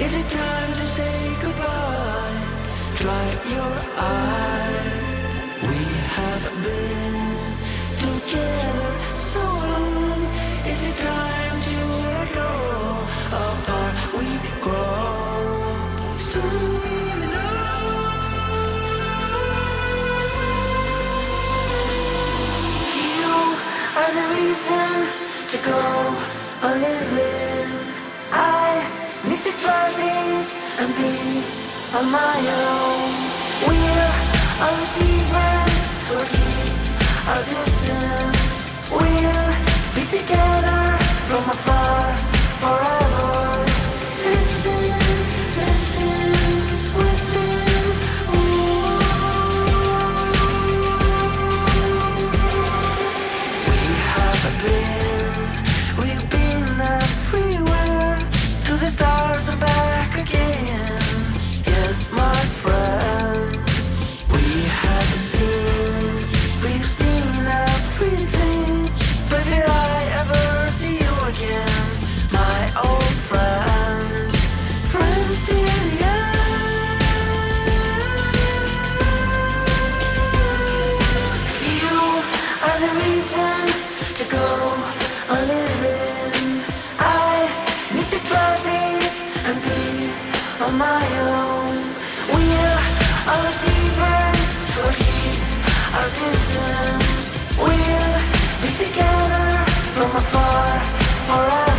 Is it time to say goodbye? Dry your eye. We have been together so long. Is it time to let go? Apart we grow. Soon we will know. You are the reason to go on living. I need to try things and be on my own. We'll always be friends, we'll keep our distance. We'll be together from afar forever. Listen, listen within. We have we've been everywhere, to the stars and back again. Yes, my friend, we've seen everything. But will I ever see you again, my old friend? Friends till the end. You are the reason to go on living. I need to try things and be on my own. We'll always be friends, we'll keep our distance. We'll be together from afar forever.